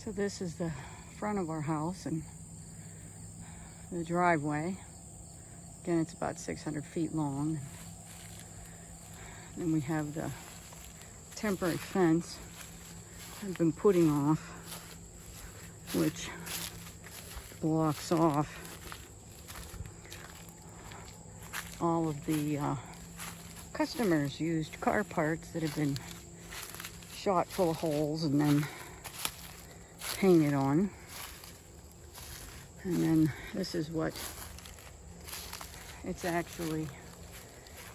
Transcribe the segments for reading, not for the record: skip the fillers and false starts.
So this is the front of our house and the driveway. Again, it's about 600 feet long. Then we have the temporary fence I've been putting off, which blocks off all of the customers' used car parts that have been shot full of holes and then painted on. And then this is what it's actually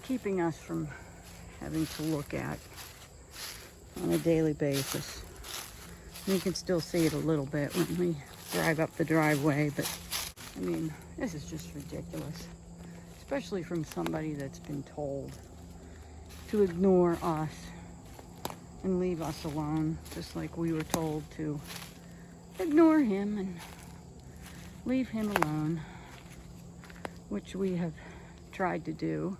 keeping us from having to look at on a daily basis. You can still see it a little bit when we drive up the driveway, but I mean, this is just ridiculous, especially from somebody that's been told to ignore us and leave us alone, just like we were told to ignore him and leave him alone, which we have tried to do.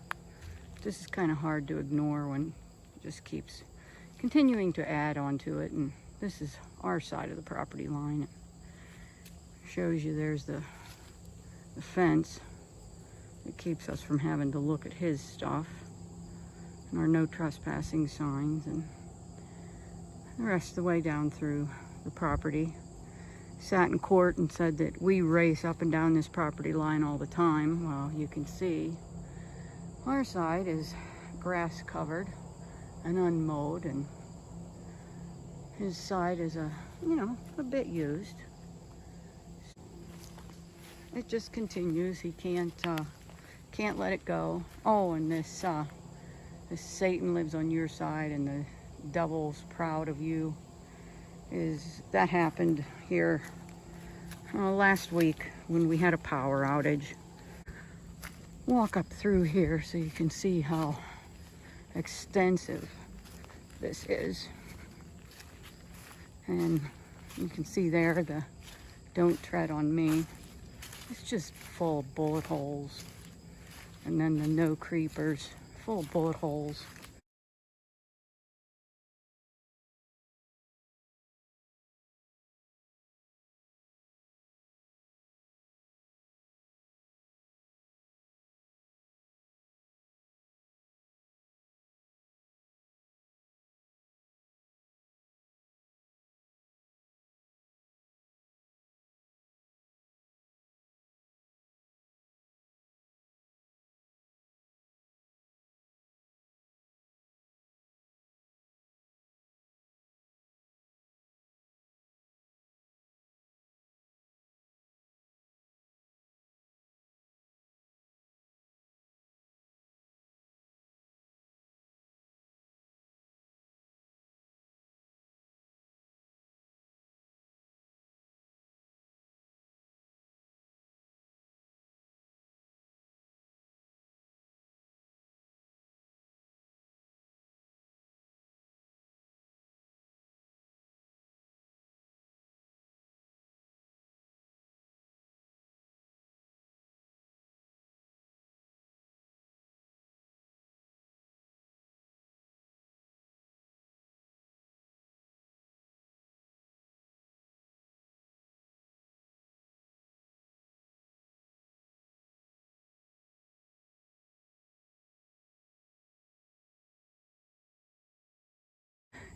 This is kind of hard to ignore when it just keeps continuing to add onto it. And this is our side of the property line. It shows you there's the fence that keeps us from having to look at his stuff, and our no trespassing signs, and the rest of the way down through the property. Sat in court and said that we race up and down this property line all the time. Well, you can see our side is grass covered and unmowed, and his side is a bit used. It just continues. He can't let it go. Oh, and this Satan lives on your side and the devil's proud of you. That happened here last week when we had a power outage. Walk up through here so you can see how extensive this is. And you can see there the "don't tread on me." It's just full of bullet holes. And then the "no creepers," full of bullet holes.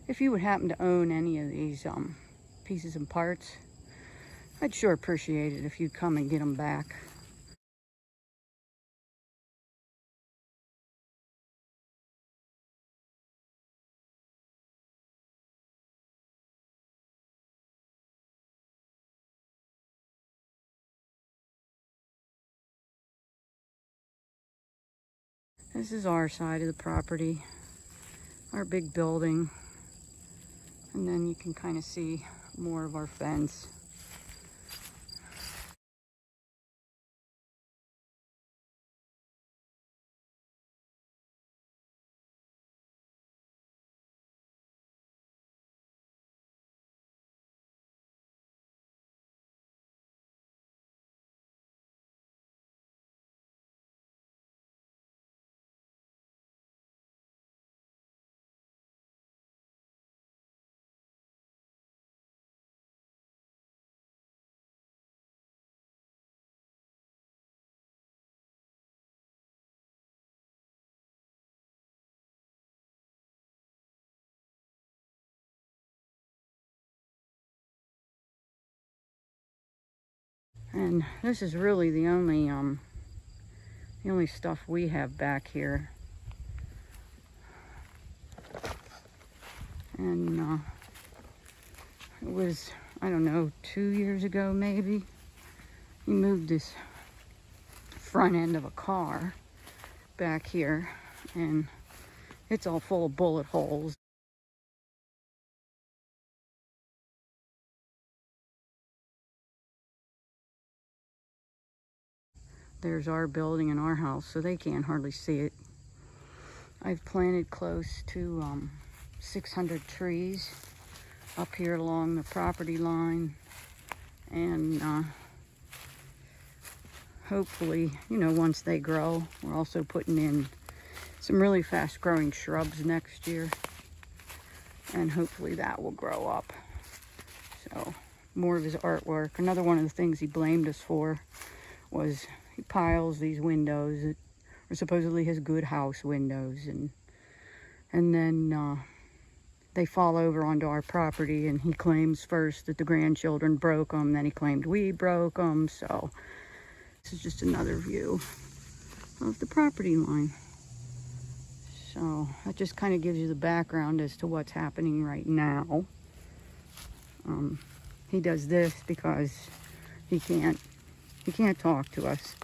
If you would happen to own any of these pieces and parts, I'd sure appreciate it if you'd come and get them back. This is our side of the property, our big building, and then you can kind of see more of our fence. And this is really the only stuff we have back here. And it was, I don't know, 2 years ago maybe, he moved this front end of a car back here, and it's all full of bullet holes. There's our building and our house, so they can't hardly see it. I've planted close to 600 trees up here along the property line, and hopefully, you know, once they grow, we're also putting in some really fast growing shrubs next year, and hopefully that will grow up. So more of his artwork. Another one of the things he blamed us for was he piles these windows that are supposedly his good house windows, and then they fall over onto our property, and he claims first that the grandchildren broke them, then he claimed we broke them. So this is just another view of the property line. So that just kind of gives you the background as to what's happening right now. He does this because he can't talk to us.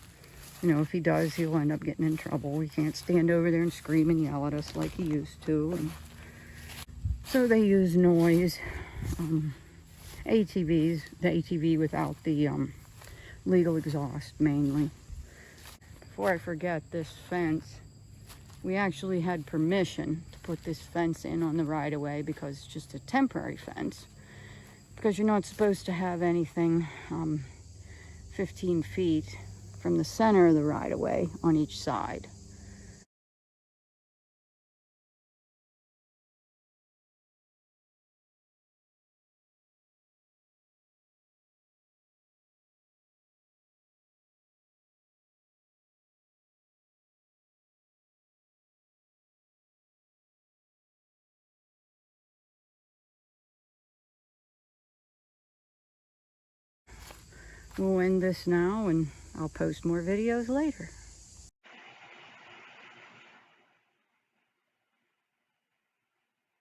You know, if he does, he'll end up getting in trouble. We can't stand over there and scream and yell at us like he used to. And so they use noise. ATVs, the ATV without the legal exhaust mainly. Before I forget, this fence, we actually had permission to put this fence in on the right-of-way because it's just a temporary fence. Because you're not supposed to have anything 15 feet from the center of the right-of-way on each side. We'll end this now, and I'll post more videos later.